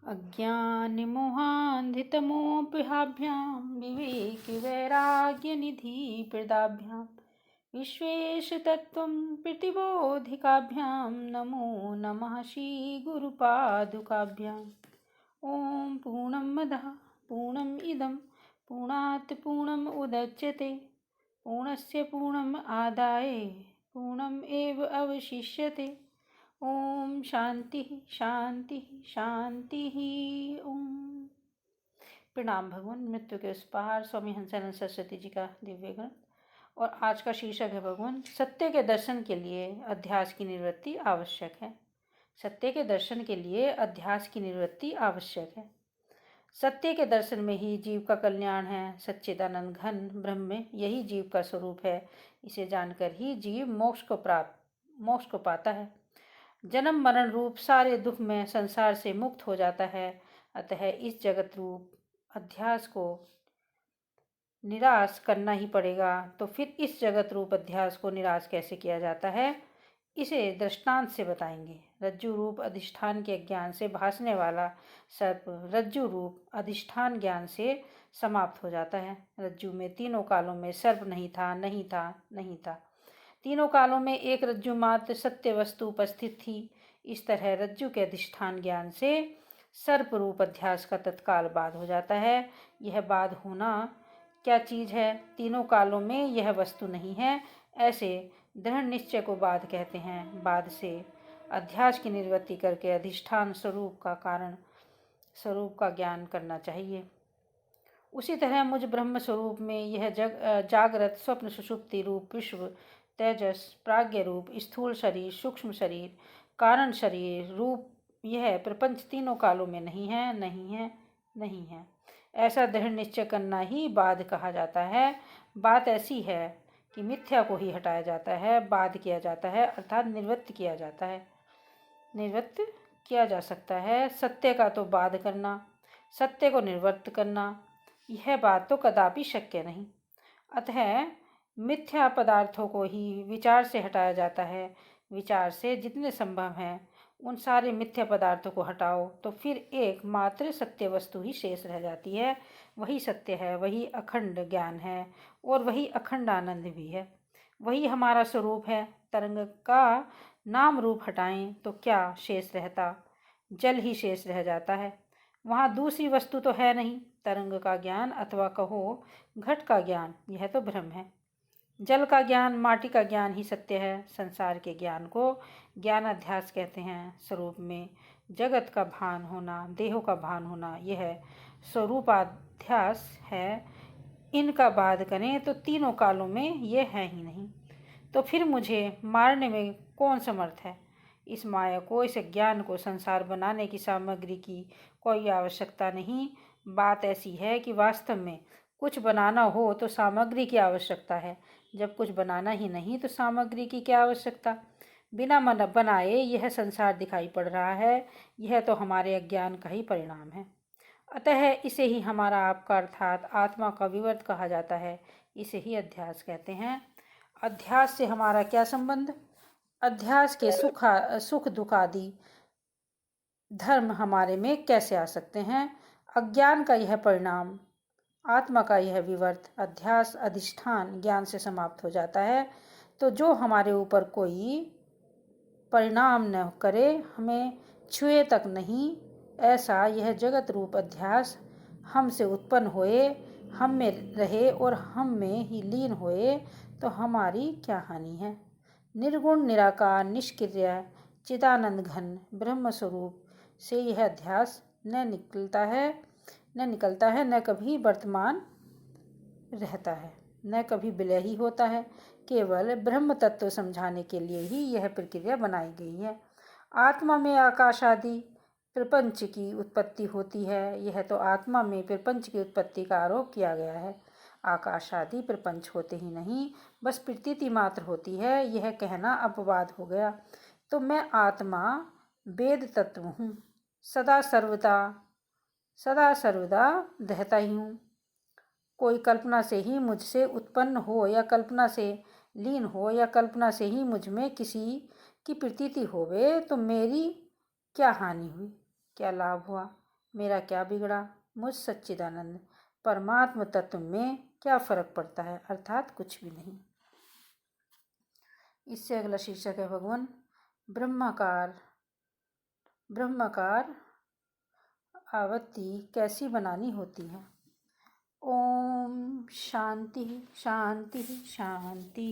अज्ञानमोहान्धितमोऽपिहाभ्यां विवेकवैराग्यनिधिप्रदाभ्यां विश्वेशतत्त्वं प्रतिबोधिकाभ्यां नमो नमः श्रीगुरुपादुकाभ्याम्। ॐ पूर्णमदः पूर्णमिदं पूर्णात् पूर्णमुदच्यते पूर्णस्य पूर्णमादाय पूर्णमेव अवशिष्यते। ओम शांति शांति शांति। ओम। प्रणाम भगवान। मृत्यु के उस पार स्वामी हंसानंद सरस्वती जी का दिव्य ग्रंथ। और आज का शीर्षक है भगवान, सत्य के दर्शन के लिए अध्यास की निवृत्ति आवश्यक है। सत्य के दर्शन के लिए अध्यास की निवृत्ति आवश्यक है। सत्य के दर्शन में ही जीव का कल्याण है। सच्चिदानंद घन ब्रह्म यही जीव का स्वरूप है। इसे जानकर ही जीव मोक्ष को पाता है। जन्म मरण रूप सारे दुख में संसार से मुक्त हो जाता है। अतः इस जगत रूप अध्यास को निराश करना ही पड़ेगा। तो फिर इस जगत रूप अध्यास को निराश कैसे किया जाता है, इसे दृष्टांत से बताएंगे। रज्जु रूप अधिष्ठान के ज्ञान से भासने वाला सर्प रज्जु रूप अधिष्ठान ज्ञान से समाप्त हो जाता है। रज्जु में तीनों कालों में सर्प नहीं था, नहीं था, नहीं था। तीनों कालों में एक रज्जु मात्र सत्य वस्तु उपस्थित थी। इस तरह रज्जु के अधिष्ठान ज्ञान से सर्प रूप अध्यास का तत्काल बाध हो जाता है। यह बाध होना क्या चीज है? तीनों कालों में यह वस्तु नहीं है, ऐसे दृढ़ निश्चय को बाध कहते हैं। बाध से अध्यास की निवृत्ति करके अधिष्ठान स्वरूप का ज्ञान करना चाहिए। उसी तरह मुझ ब्रह्म स्वरूप में यह जागृत स्वप्न सुषुप्ति रूप विश्व तेजस प्राज्ञ रूप स्थूल शरीर सूक्ष्म शरीर कारण शरीर रूप यह प्रपंच तीनों कालों में नहीं है, नहीं है, नहीं है। ऐसा दृढ़ निश्चय करना ही बाध कहा जाता है। बात ऐसी है कि मिथ्या को ही हटाया जाता है, बाध किया जाता है, अर्थात निवृत्त किया जाता है। निवृत्त किया जा सकता है। सत्य का तो बाध करना, सत्य को निवृत्त करना, यह बात तो कदापि शक्य नहीं। अतः मिथ्या पदार्थों को ही विचार से हटाया जाता है। विचार से जितने संभव हैं उन सारे मिथ्या पदार्थों को हटाओ तो फिर एकमात्र सत्य वस्तु ही शेष रह जाती है। वही सत्य है, वही अखंड ज्ञान है और वही अखंड आनंद भी है। वही हमारा स्वरूप है। तरंग का नाम रूप हटाएं तो क्या शेष रहता? जल ही शेष रह जाता है। वहाँ दूसरी वस्तु तो है नहीं। तरंग का ज्ञान अथवा कहो घट का ज्ञान, यह तो भ्रम है। जल का ज्ञान, माटी का ज्ञान ही सत्य है। संसार के ज्ञान को ज्ञानाध्यास कहते हैं। स्वरूप में जगत का भान होना, देहों का भान होना, यह स्वरूपाध्यास है। इनका बाध करें तो तीनों कालों में ये है ही नहीं। तो फिर मुझे मारने में कौन समर्थ है? इस माया को, इस ज्ञान को संसार बनाने की सामग्री की कोई आवश्यकता नहीं। बात ऐसी है कि वास्तव में कुछ बनाना हो तो सामग्री की आवश्यकता है। जब कुछ बनाना ही नहीं तो सामग्री की क्या आवश्यकता? बिना मन बनाए यह संसार दिखाई पड़ रहा है। यह तो हमारे अज्ञान का ही परिणाम है। अतः इसे ही हमारा आपका अर्थात आत्मा का विवर्त कहा जाता है। इसे ही अध्यास कहते हैं। अध्यास से हमारा क्या संबंध? अध्यास के सुख दुख आदि धर्म हमारे में कैसे आ सकते हैं? अज्ञान का यह परिणाम, आत्मा का यह विवर्त अध्यास अधिष्ठान ज्ञान से समाप्त हो जाता है। तो जो हमारे ऊपर कोई परिणाम न करे, हमें छुए तक नहीं, ऐसा यह जगत रूप अध्यास हमसे उत्पन्न होए, हम में रहे और हम में ही लीन होए तो हमारी क्या हानि है? निर्गुण निराकार निष्क्रिय चिदानंद घन ब्रह्म स्वरूप से यह अध्यास न निकलता है, न कभी वर्तमान रहता है, न कभी विलय ही होता है। केवल ब्रह्म तत्व समझाने के लिए ही यह प्रक्रिया बनाई गई है। आत्मा में आकाश आदि प्रपंच की उत्पत्ति होती है। यह तो आत्मा में प्रपंच की उत्पत्ति का आरोप किया गया है। आकाश आदि प्रपंच होते ही नहीं, बस प्रतीति मात्र होती है, यह कहना अपवाद हो गया। तो मैं आत्मा वेद तत्व हूँ, सदा सर्वदा रहता ही हूँ। कोई कल्पना से ही मुझसे उत्पन्न हो या कल्पना से लीन हो या कल्पना से ही मुझ में किसी की प्रतीति होवे तो मेरी क्या हानि हुई, क्या लाभ हुआ? मेरा क्या बिगड़ा, मुझ सच्चिदानंद परमात्म तत्व में क्या फर्क पड़ता है, अर्थात कुछ भी नहीं। इससे अगला शीर्षक है भगवान ब्रह्माकार आवृत्ति कैसी बनानी होती है। ओम शांति शांति शांति।